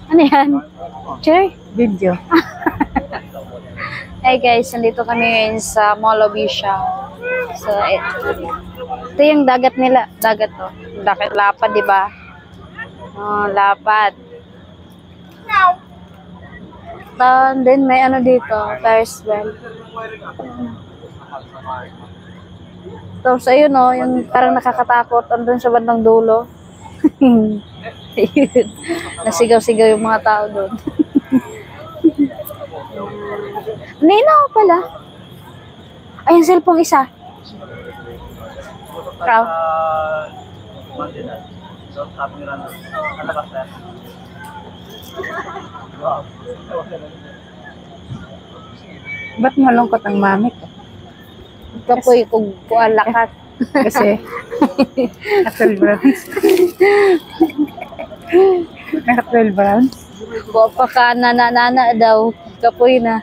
Ano yan? Cherry? Video. Hey guys, nandito kami ngayon sa Mall of Asia. So, ito yung dagat nila. Dagat to. Dagat lapad, di ba? Oh, lapad. And then may ano dito, Ferris wheel. Tapos ayun oh, yung parang nakakatakot andun sa bandang dulo. Ayun. Nasigaw-sigaw yung mga tao doon. Ninaw pala. Ay, yung cellphone isa. Proud. Ba't malungkot ang mami ko? Kapoy kung lakat. Kasi, naka-12 rounds. Naka-12 rounds. Buwa pa ka nana daw. Kapoy na.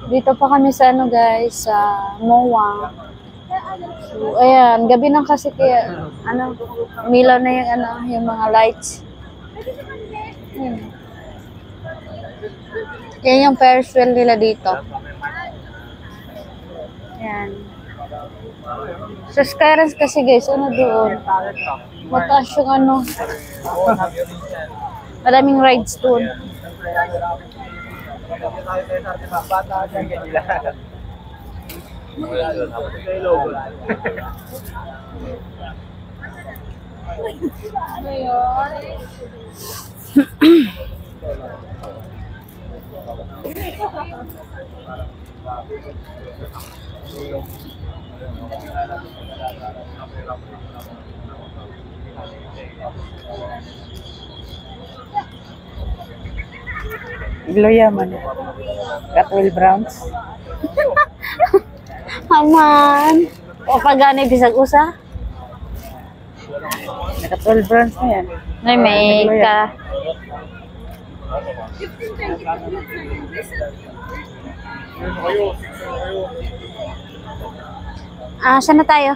Dito pa kami sa ano guys, sa MOA. So, ayan, gabi na kasi kaya, ano, umilaw na yung, ano, yung mga lights. Yan yung Ferris wheel nila dito. Yan. Sa Skylands kasi guys, ano doon? Mataas yung ano. Maraming rides doon. Gloria man. Naka-12 rounds. Haman. O pagani bisag usa? Naka-12 rounds na yan. May ka. Saan na tayo?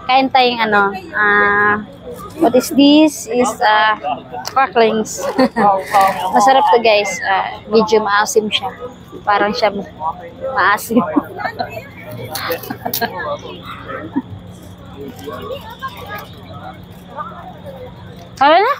Kain tayong ano, what is this? Is cracklings. Masarap to guys. Medyo maasim siya. Parang siya maasim. Kaya na?